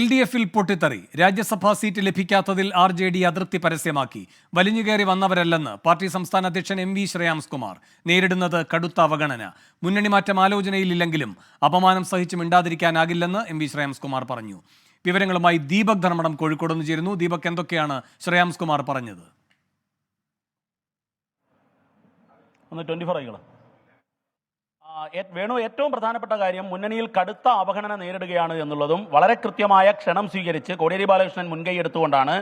LDF-ൽ പൊട്ടിത്തെറി. രാജ്യസഭാ seat ലഭിക്കാത്തതിൽ RJD അതൃപ്തി പരസ്യമാക്കി. വലിഞ്ഞുകയറി വന്നവരല്ലെന്ന് party സംസ്ഥാന അധ്യക്ഷൻ MV ശ്രേയാംസ് കുമാർ. നേരിടുന്നത് കടുത്ത അവഗണന. മുന്നണി മാറ്റം ആലോചനയിലില്ലെങ്കിലും അപമാനം സഹിച്ച് മിണ്ടാതിരിക്കാനാകില്ലെന്ന് MV ശ്രേയാംസ് കുമാർ പറഞ്ഞു. വിവരങ്ങളുമായി ദീപക് ധർമ്മടം കോഴിക്കോട് നിന്ന് ചേരുന്നു. ദീപക്, എന്തൊക്കെയാണ് ശ്രേയാംസ് കുമാർ പറഞ്ഞത്? വേണു, ഏറ്റവും പ്രധാനപ്പെട്ട കാര്യം മുന്നണിയിൽ കടുത്ത അവഗണന നേരിടുകയാണ് എന്നുള്ളതും വളരെ കൃത്യമായ ക്ഷണം സ്വീകരിച്ച് കോടിയേരി ബാലകൃഷ്ണൻ മുൻകൈ എടുത്തുകൊണ്ടാണ്,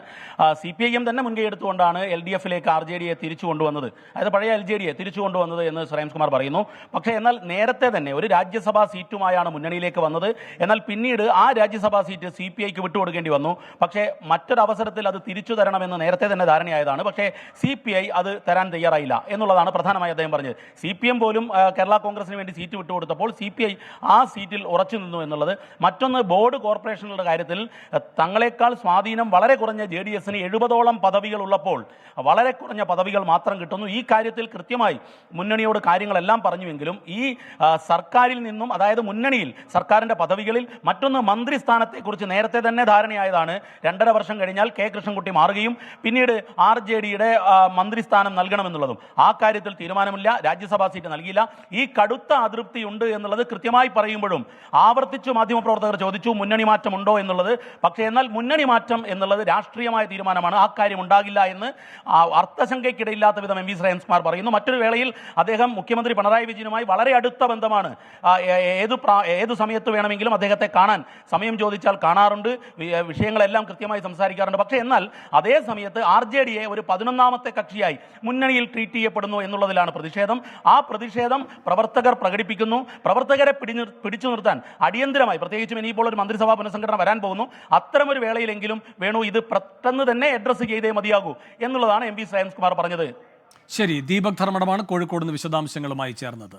CPIM തന്നെ മുൻകൈ എടുത്തുകൊണ്ടാണ് LDF-ലേക്ക് RJDയെ തിരിച്ചു കൊണ്ടുവന്നത്, അതായത് പഴയ LJDയെ തിരിച്ചു കൊണ്ടുവന്നത് എന്ന് ശ്രേയാംസ് കുമാർ പറയുന്നു. പക്ഷേ എന്നാൽ നേരത്തെ തന്നെ ഒരു രാജ്യസഭാ സീറ്റുമായാണ് മുന്നണിയിലേക്ക് വന്നത്. എന്നാൽ പിന്നീട് ആ രാജ്യസഭാ സീറ്റ് CPIക്ക് വിട്ടുകൊടുക്കേണ്ടി വന്നു. പക്ഷേ മറ്റൊരവസരത്തിൽ അത് തിരിച്ചു തരണമെന്ന് നേരത്തെ തന്നെ ധാരണയായതാണ്. പക്ഷേ CPI അത് തരാൻ തയ്യാറായില്ല എന്നുള്ളതാണ് പ്രധാനമായി അദ്ദേഹം പറഞ്ഞത്. CPM പോലും കേരള കോൺഗ്രസിന് വേണ്ടി സീറ്റ് വിട്ടുകൊടുത്തപ്പോൾ CPI ആ സീറ്റിൽ ഉറച്ചു നിന്നു എന്നുള്ളത്. മറ്റൊന്ന്, ബോർഡ് കോർപ്പറേഷനുകളുടെ കാര്യത്തിൽ തങ്ങളെക്കാൾ സ്വാധീനം വളരെ കുറഞ്ഞ JDS-ന് 70ഓളം പദവികൾ ഉള്ളപ്പോൾ വളരെ കുറഞ്ഞ പദവികൾ മാത്രം കിട്ടുന്നു. ഈ കാര്യത്തിൽ കൃത്യമായി മുന്നണിയോട് കാര്യങ്ങളെല്ലാം പറഞ്ഞുവെങ്കിലും ഈ സർക്കാരിൽ നിന്നും, അതായത് മുന്നണിയിൽ സർക്കാരിൻ്റെ പദവികളിൽ മറ്റൊന്ന് മന്ത്രിസ്ഥാനത്തെക്കുറിച്ച് നേരത്തെ തന്നെ ധാരണയായതാണ്. 2.5 വർഷം കഴിഞ്ഞാൽ K കൃഷ്ണൻകുട്ടി മാറുകയും പിന്നീട് RJDയുടെ മന്ത്രിസ്ഥാനം നൽകണമെന്നുള്ളതും. ആ കാര്യത്തിൽ തീരുമാനമില്ല. രാജ്യസഭാ സീറ്റ് നൽകിയില്ല. ഈ കടുത്ത അതൃപ്തിയുണ്ട് എന്നുള്ളത് കൃത്യമായി പറയുമ്പോഴും ആവർത്തിച്ചു മാധ്യമപ്രവർത്തകർ ചോദിച്ചു മുന്നണി മാറ്റം ഉണ്ടോ എന്നുള്ളത്. പക്ഷേ എന്നാൽ മുന്നണി മാറ്റം എന്നുള്ളത് രാഷ്ട്രീയമായ തീരുമാനമാണ്. ആ കാര്യം ഉണ്ടാകില്ല എന്ന് അർത്ഥശങ്കയ്ക്കിടയില്ലാത്ത വിധം MV ശ്രേയാംസ് കുമാർ പറയുന്നു. മറ്റൊരു വേളയിൽ അദ്ദേഹം മുഖ്യമന്ത്രി പിണറായി വിജയനുമായി വളരെ അടുത്ത ബന്ധമാണ്. ഏതു സമയത്ത് വേണമെങ്കിലും അദ്ദേഹത്തെ കാണാൻ സമയം ചോദിച്ചാൽ കാണാറുണ്ട്. വിഷയങ്ങളെല്ലാം കൃത്യമായി സംസാരിക്കാറുണ്ട്. പക്ഷേ എന്നാൽ അതേ സമയത്ത് RJDയെ ഒരു 11ാമത്തെ കക്ഷിയായി മുന്നണിയിൽ ട്രീറ്റ് ചെയ്യപ്പെടുന്നു എന്നുള്ളതിലാണ് പ്രതിഷേധം. ആ പ്രതിഷേധം പ്രവർത്തകർ പ്രകടിപ്പിക്കുന്നു. പ്രവർത്തകരെ പിടിച്ചു നിർത്താൻ അടിയന്തരമായി, പ്രത്യേകിച്ചും ഇനിയിപ്പോൾ ഒരു മന്ത്രിസഭാ പുനഃസംഘടന വരാൻ പോകുന്നു, അത്തരമൊരു വേളയിലെങ്കിലും വേണു ഇത് പെട്ടെന്ന് തന്നെ അഡ്രസ്സ് ചെയ്തേ മതിയാകൂ എന്നുള്ളതാണ് MV ശ്രേയാംസ് കുമാർ പറഞ്ഞത്. ശരി, ദീപക് ധർമ്മടമാണ് കോഴിക്കോട് നിന്ന് വിശദാംശങ്ങളുമായി ചേർന്നത്.